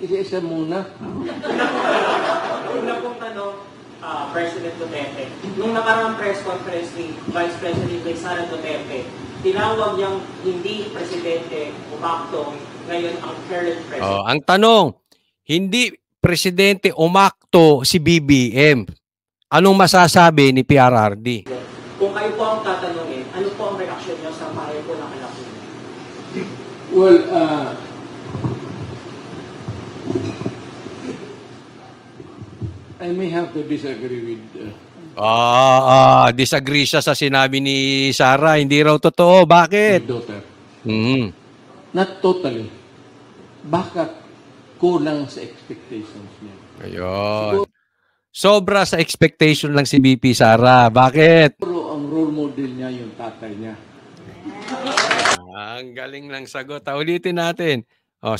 Isa-isa muna. Una pong tanong, President Duterte. Nung nakaraang press conference ni Vice President Sara Duterte, tinawag niyang hindi presidente umakto, ngayon ang current president. Oh, ang tanong, hindi presidente umakto si BBM. Anong masasabi ni PRRD? Kung kayo po ang tatanungin, ano po ang reaksyon niyo sa pahay po ng anak niyo? Well, I may have to disagree with... Disagree siya sa sinabi ni Sara. Hindi raw totoo. Bakit? my daughter. Not totally. Baka kulang sa expectations niya. Ayun. Sobra sa expectation lang si BP Sara. Bakit? Pero ang role model niya yung tatay niya. Ang galing lang sagot. Ulitin natin.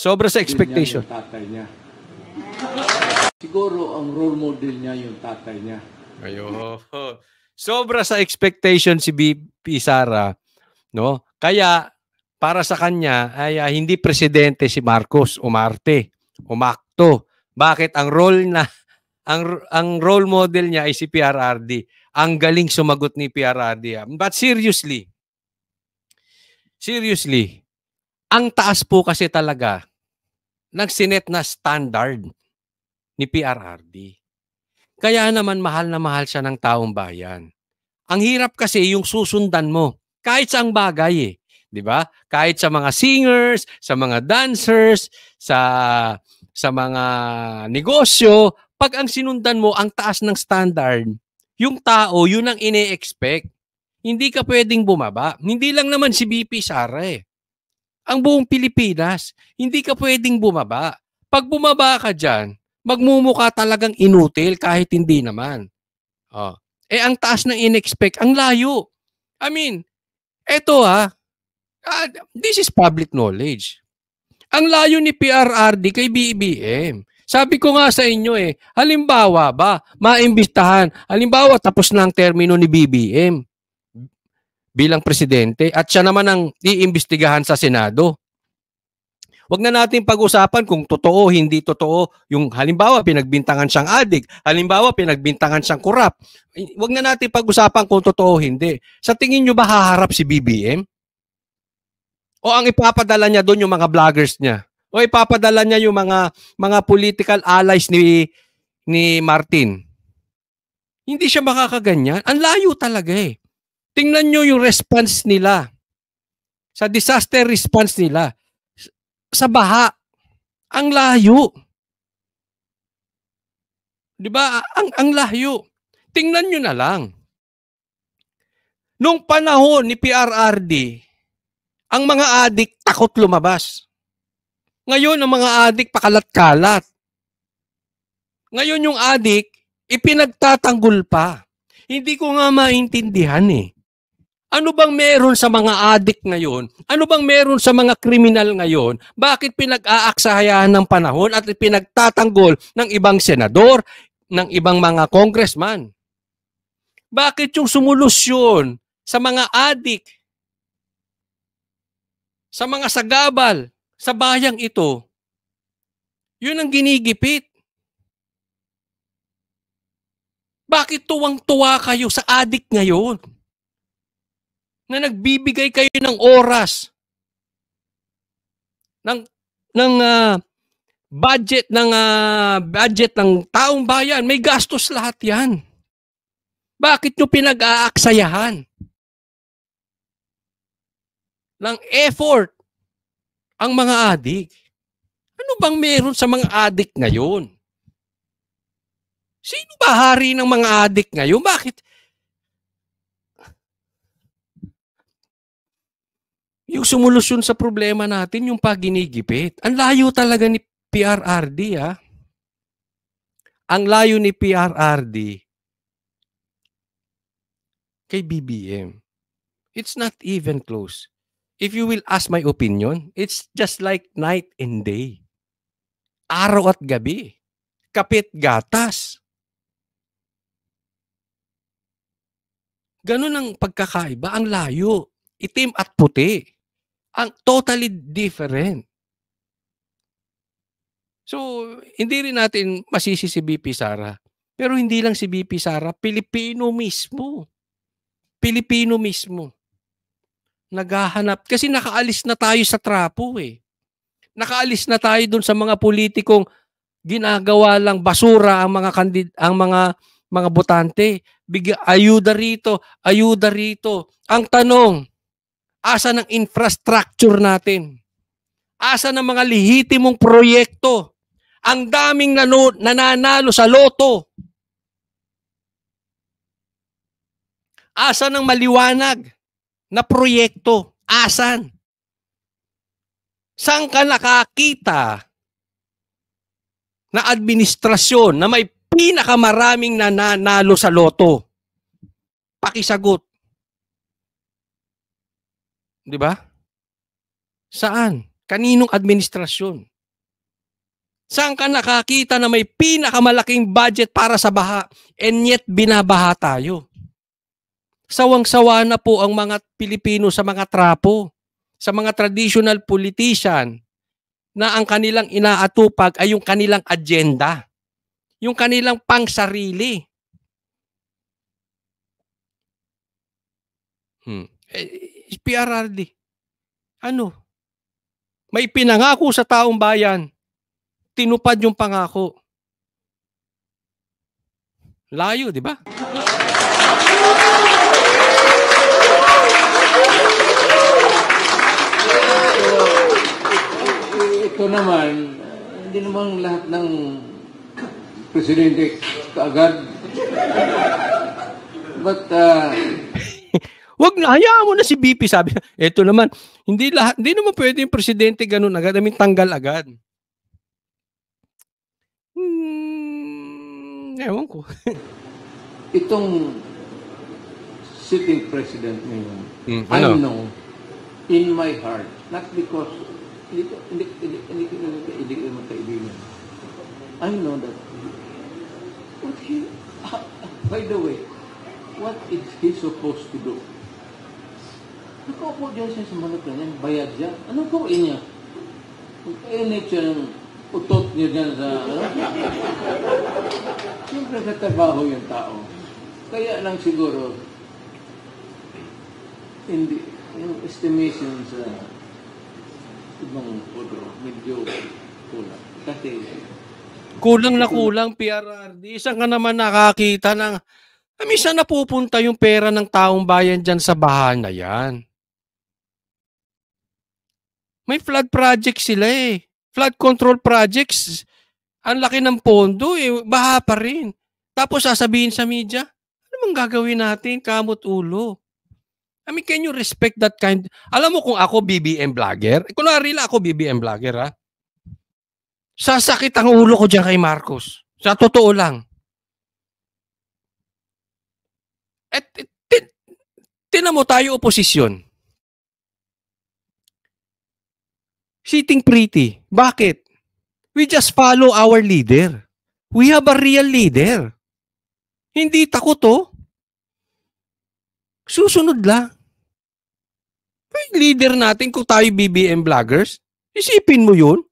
Sobra sa expectation. Yung tatay niya. Siguro ang role model niya yung tatay niya. Ayun. Sobra sa expectation si BP Sara, no? Kaya para sa kanya ay hindi presidente si Marcos umakto. Bakit ang role model niya ay si PRRD. Ang galing sumagot ni PRRD. But seriously, ang taas po kasi talaga ng sinet na standard ni PRRD. Kaya naman mahal na mahal siya ng taong bayan. Ang hirap kasi yung susundan mo kahit sa ang bagay eh. 'Di ba? Kahit sa mga singers, sa mga dancers, sa mga negosyo, pag ang sinundan mo ang taas ng standard, yung tao yun ang ine-expect. Hindi ka pwedeng bumaba. Hindi lang naman si BP Sara eh. Ang buong Pilipinas, hindi ka pwedeng bumaba. Pag bumaba ka diyan, magmumukha talagang inutil kahit hindi naman. Ang taas ng in-expect, ang layo. I mean, eto this is public knowledge. Ang layo ni PRRD kay BBM. Sabi ko nga sa inyo halimbawa ba, maimbitahan, halimbawa tapos na ang termino ni BBM bilang presidente at siya naman ang iimbestigahan sa Senado. Huwag na natin pag-usapan kung totoo, hindi totoo. Yung halimbawa, pinagbintangan siyang adik. Halimbawa, pinagbintangan siyang kurap. Huwag na natin pag-usapan kung totoo, hindi. Sa tingin nyo ba haharap si BBM? O ang ipapadala niya doon yung mga vloggers niya? O ipapadala niya yung mga political allies ni Martin? Hindi siya makakaganyan. Ang layo talaga eh. Tingnan nyo yung response nila. Sa disaster response nila. Sa baha. Ang layo. 'Di ba? Ang layo. Tingnan niyo na lang. Nung panahon ni PRRD, ang mga adik takot lumabas. Ngayon ang mga adik pakalat-kalat. Ngayon yung adik ipinagtatanggol pa. Hindi ko nga maintindihan eh. Ano bang meron sa mga adik ngayon? Ano bang meron sa mga kriminal ngayon? Bakit pinag-aaksayahan ng panahon at pinagtatanggol ng ibang senador, ng ibang mga congressman? Bakit yung sumulusyon sa mga adik, sa mga sagabal, sa bayang ito, yun ang ginigipit? Bakit tuwang-tuwa kayo sa adik ngayon? Na nagbibigay kayo ng oras ng budget ng taong bayan, may gastos lahat 'yan. Bakit nyo pinag-aaksayahan ng effort ang mga adik? Ano bang meron sa mga adik ngayon? Sino ba hari ng mga adik ngayon? Bakit? Yung sumulusyon sa problema natin, yung paginigipit. Ang layo talaga ni PRRD Ang layo ni PRRD kay BBM. It's not even close. If you will ask my opinion, it's just like night and day. Araw at gabi. Kapit gatas. Ganun ang pagkakaiba. Ang layo. Itim at puti. Ang totally different. So, hindi rin natin masisi si VP Sara. Pero hindi lang si VP Sara, Pilipino mismo. Pilipino mismo. Naghahanap. Kasi nakaalis na tayo sa trapo eh. Nakaalis na tayo dun sa mga politikong ginagawa lang basura ang mga botante. Ayuda rito, ayuda rito. Ang tanong, asa ng infrastructure natin? Asa ng mga lehitimong proyekto? Ang daming nananalo sa loto. Asa ng maliwanag na proyekto? Asan? Saan ka nakakita na administrasyon na may pinakamaraming nananalo sa loto? Pakisagot. Di ba? Saan? Kaninong administrasyon? Saan ka nakakita na may pinakamalaking budget para sa baha and yet binabaha tayo? Sawang-sawa na po ang mga Pilipino sa mga trapo, sa mga traditional politician na ang kanilang inaatupag ay yung kanilang agenda, yung kanilang pangsarili. PRRD, ano? May pinangako sa taong bayan, tinupad yung pangako. Layo, di ba? Ito naman, hindi naman lahat ng presidente kaagad. But, Wag na, hayaan mo na si BP, sabi. Ito naman, hindi naman pwede yung presidente ganun agad, tanggal agad. Ewan ko. itong sitting president ngayon, I Ano? know in my heart, not because hindi ko magkaibigan. I know that what he, by the way, what is he supposed to do? Nakaupo dyan siya sa manok na yan, bayad siya. Anong gawin niya? Mag-init siya ng utot niya dyan sa, Siyempre nagtatrabaho yung tao. Kaya lang siguro, hindi, yung estimation sa ibang photo, medyo kulang. Kasi, Kulang na kulang, PRRD. Isang ka naman nakakita ng, minsan napupunta yung pera ng taong bayan dyan sa baha na yan. May flood projects sila eh. Flood control projects. Ang laki ng pondo eh. Baha pa rin. Tapos sasabihin sa media, ano bang gagawin natin? Kamot ulo. I mean, can you respect that kind? Alam mo kung ako BBM vlogger? Kunwari lang ako BBM vlogger ha. Sasakit ang ulo ko dyan kay Marcos. Sa totoo lang. At tinan mo tayo oposisyon. Sitting pretty. Bakit? We just follow our leader. We have a real leader. Hindi takot oh. Susunod lang. Yung leader natin kung tayo BBM vloggers, isipin mo yun.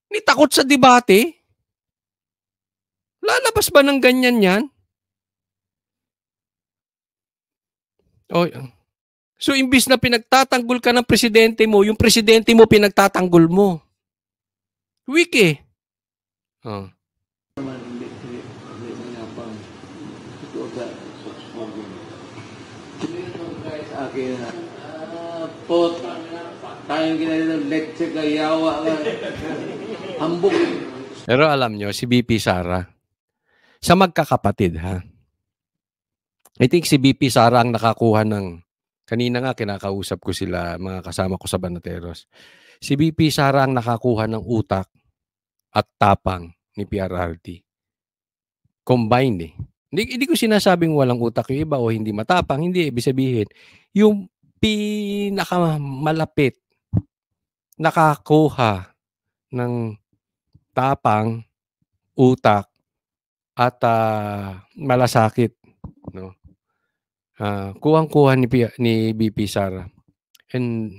Ni takot sa debate. Lalabas ba ng ganyan yan? Oh, so, imbis na pinagtatanggol ka ng presidente mo, yung presidente mo pinagtatanggol mo. Weak eh. Oh. naman, hindi mayapang. Ito sa spoken. Ito guys, akin na, pot, tayong ginagawa, leche ka, yawa ka, hambog. Pero alam nyo, si BP Sara, sa magkakapatid ha, I think si BP Sara ang nakakuha ng, kanina nga kinakausap ko sila, mga kasama ko sa Banateros. Si BP Sara ang nakakuha ng utak at tapang ni PRRD. Combined eh. Hindi ko sinasabing walang utak yung iba o hindi matapang. Hindi, ibig sabihin, yung pinakamalapit nakakuha ng tapang, utak, at malasakit. No? Kuhang-kuha ni BP Sara. And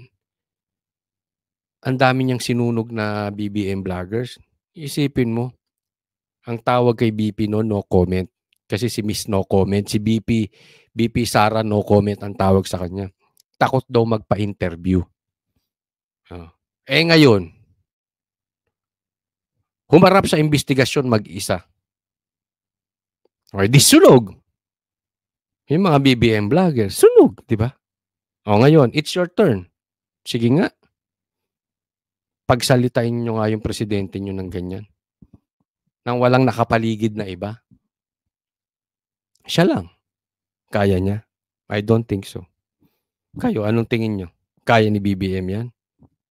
ang dami niyang sinunog na BBM vloggers. Isipin mo, ang tawag kay BP no comment. Kasi si Miss No Comment, si BP Sara No Comment ang tawag sa kanya. Takot daw magpa-interview. Ngayon, humarap sa investigasyon mag-isa. Okay, di sunog. Yung mga BBM vloggers, sunog, di ba? Ngayon, it's your turn. Sige nga. Pagsalitain nyo nga yung presidente nyo ng ganyan. Nang walang nakapaligid na iba. Siya lang. Kaya niya? I don't think so. Kayo, anong tingin nyo? Kaya ni BBM yan?